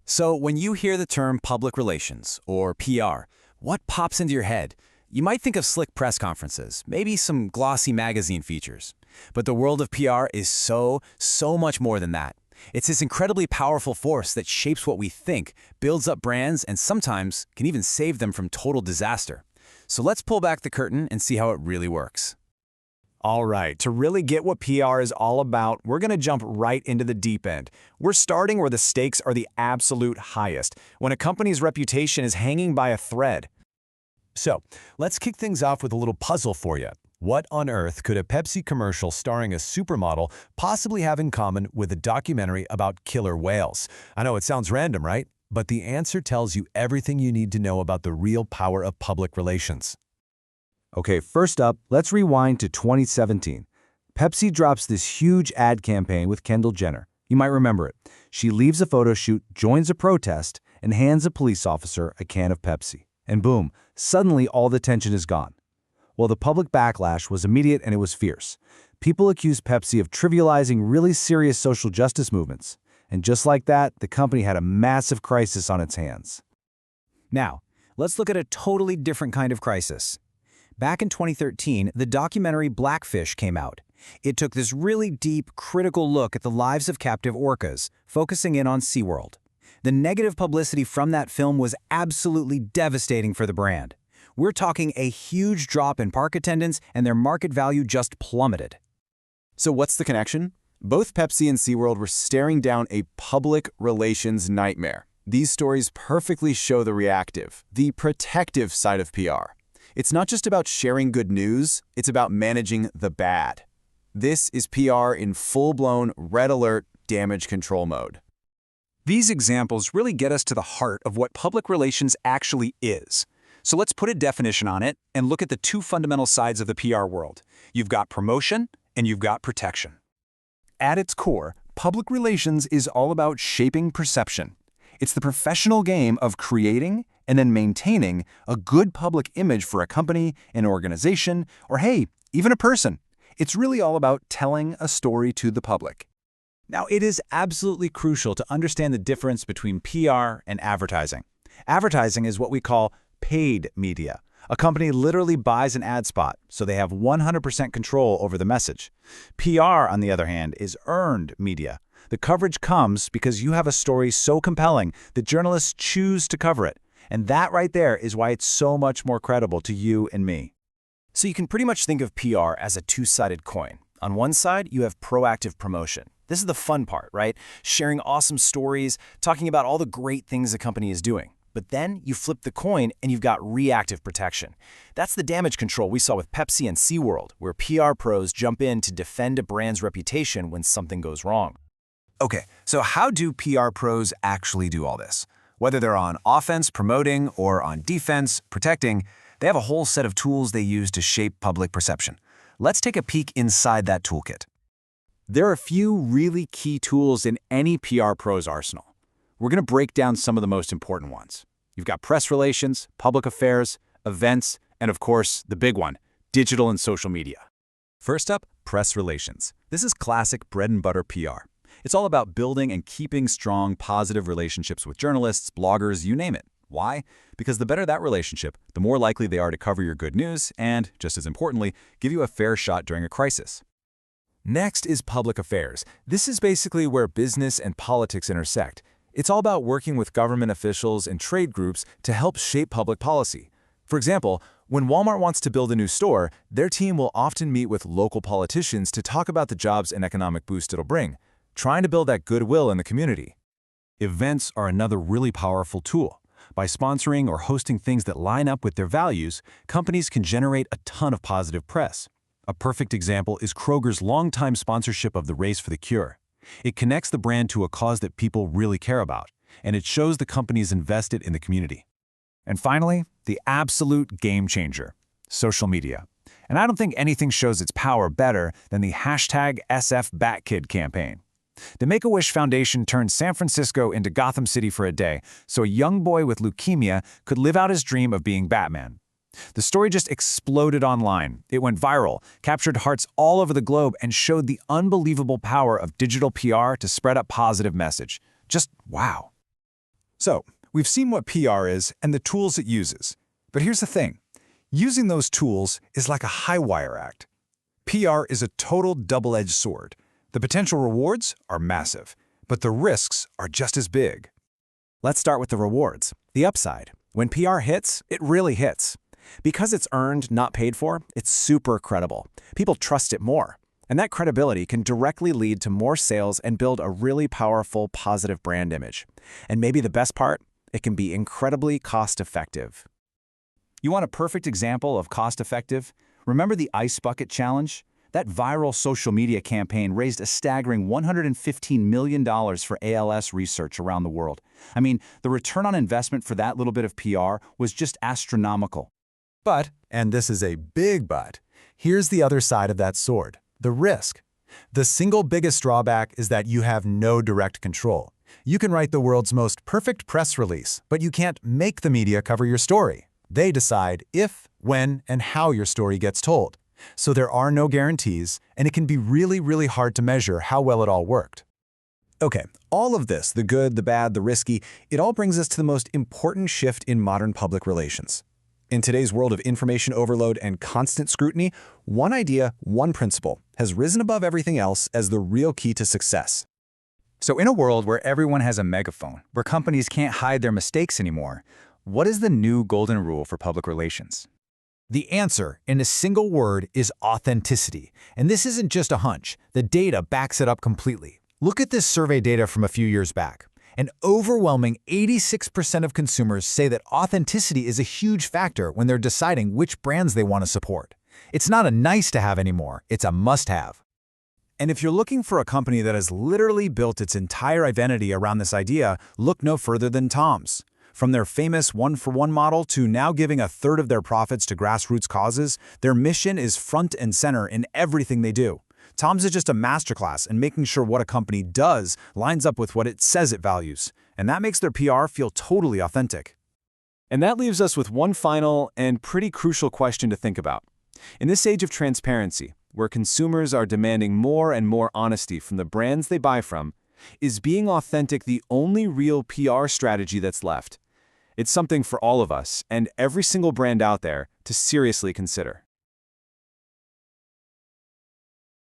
So when you hear the term public relations, or PR, what pops into your head? You might think of slick press conferences, maybe some glossy magazine features. But the world of PR is so much more than that. It's this incredibly powerful force that shapes what we think, builds up brands, and sometimes can even save them from total disaster. So let's pull back the curtain and see how it really works. All right, to really get what PR is all about, we're going to jump right into the deep end. We're starting where the stakes are the absolute highest, when a company's reputation is hanging by a thread. So, let's kick things off with a little puzzle for you. What on earth could a Pepsi commercial starring a supermodel possibly have in common with a documentary about killer whales? I know it sounds random, right? But the answer tells you everything you need to know about the real power of public relations. Okay, first up, let's rewind to 2017. Pepsi drops this huge ad campaign with Kendall Jenner. You might remember it. She leaves a photo shoot, joins a protest, and hands a police officer a can of Pepsi. And boom, suddenly all the tension is gone. Well, the public backlash was immediate and it was fierce. People accused Pepsi of trivializing really serious social justice movements. And just like that, the company had a massive crisis on its hands. Now, let's look at a totally different kind of crisis. Back in 2013, the documentary Blackfish came out. It took this really deep, critical look at the lives of captive orcas, focusing in on SeaWorld. The negative publicity from that film was absolutely devastating for the brand. We're talking a huge drop in park attendance, and their market value just plummeted. So what's the connection? Both Pepsi and SeaWorld were staring down a public relations nightmare. These stories perfectly show the reactive, the protective side of PR. It's not just about sharing good news, it's about managing the bad. This is PR in full-blown red alert damage control mode. These examples really get us to the heart of what public relations actually is. So let's put a definition on it and look at the two fundamental sides of the PR world. You've got promotion and you've got protection. At its core, public relations is all about shaping perception. It's the professional game of creating and then maintaining a good public image for a company, an organization, or hey, even a person. It's really all about telling a story to the public. Now, it is absolutely crucial to understand the difference between PR and advertising. Advertising is what we call paid media. A company literally buys an ad spot, so they have 100% control over the message. PR, on the other hand, is earned media. The coverage comes because you have a story so compelling that journalists choose to cover it. And that right there is why it's so much more credible to you and me. So you can pretty much think of PR as a two-sided coin. On one side, you have proactive promotion. This is the fun part, right? Sharing awesome stories, talking about all the great things the company is doing. But then you flip the coin and you've got reactive protection. That's the damage control we saw with Pepsi and SeaWorld, where PR pros jump in to defend a brand's reputation when something goes wrong. Okay, so how do PR pros actually do all this? Whether they're on offense, promoting, or on defense, protecting, they have a whole set of tools they use to shape public perception. Let's take a peek inside that toolkit. There are a few really key tools in any PR pro's arsenal. We're going to break down some of the most important ones. You've got press relations, public affairs, events, and of course, the big one, digital and social media. First up, press relations. This is classic bread and butter PR. It's all about building and keeping strong, positive relationships with journalists, bloggers, you name it. Why? Because the better that relationship, the more likely they are to cover your good news and, just as importantly, give you a fair shot during a crisis. Next is public affairs. This is basically where business and politics intersect. It's all about working with government officials and trade groups to help shape public policy. For example, when Walmart wants to build a new store, their team will often meet with local politicians to talk about the jobs and economic boost it'll bring, trying to build that goodwill in the community. Events are another really powerful tool. By sponsoring or hosting things that line up with their values, companies can generate a ton of positive press. A perfect example is Kroger's longtime sponsorship of the Race for the Cure. It connects the brand to a cause that people really care about, and it shows the company is invested in the community. And finally, the absolute game changer, social media. And I don't think anything shows its power better than the #SFBatKid campaign. The Make-A-Wish Foundation turned San Francisco into Gotham City for a day, so a young boy with leukemia could live out his dream of being Batman. The story just exploded online. It went viral, captured hearts all over the globe, and showed the unbelievable power of digital PR to spread a positive message. Just wow. So, we've seen what PR is and the tools it uses. But here's the thing. Using those tools is like a high-wire act. PR is a total double-edged sword. The potential rewards are massive, but the risks are just as big. Let's start with the rewards, the upside. When PR hits, it really hits. Because it's earned, not paid for, it's super credible. People trust it more. And that credibility can directly lead to more sales and build a really powerful, positive brand image. And maybe the best part, it can be incredibly cost-effective. You want a perfect example of cost-effective? Remember the Ice Bucket Challenge? That viral social media campaign raised a staggering $115 million for ALS research around the world. I mean, the return on investment for that little bit of PR was just astronomical. But, and this is a big but, here's the other side of that sword, the risk. The single biggest drawback is that you have no direct control. You can write the world's most perfect press release, but you can't make the media cover your story. They decide if, when, and how your story gets told. So there are no guarantees, and it can be really, really hard to measure how well it all worked. Okay, all of this, the good, the bad, the risky, it all brings us to the most important shift in modern public relations. In today's world of information overload and constant scrutiny, one idea, one principle, has risen above everything else as the real key to success. So in a world where everyone has a megaphone, where companies can't hide their mistakes anymore, what is the new golden rule for public relations? The answer, in a single word, is authenticity. And this isn't just a hunch. The data backs it up completely. Look at this survey data from a few years back. An overwhelming 86% of consumers say that authenticity is a huge factor when they're deciding which brands they want to support. It's not a nice-to-have anymore, it's a must-have. And if you're looking for a company that has literally built its entire identity around this idea, look no further than Tom's. From their famous one-for-one model to now giving a third of their profits to grassroots causes, their mission is front and center in everything they do. Tom's is just a masterclass in making sure what a company does lines up with what it says it values, and that makes their PR feel totally authentic. And that leaves us with one final and pretty crucial question to think about. In this age of transparency, where consumers are demanding more and more honesty from the brands they buy from, is being authentic the only real PR strategy that's left? It's something for all of us and every single brand out there to seriously consider.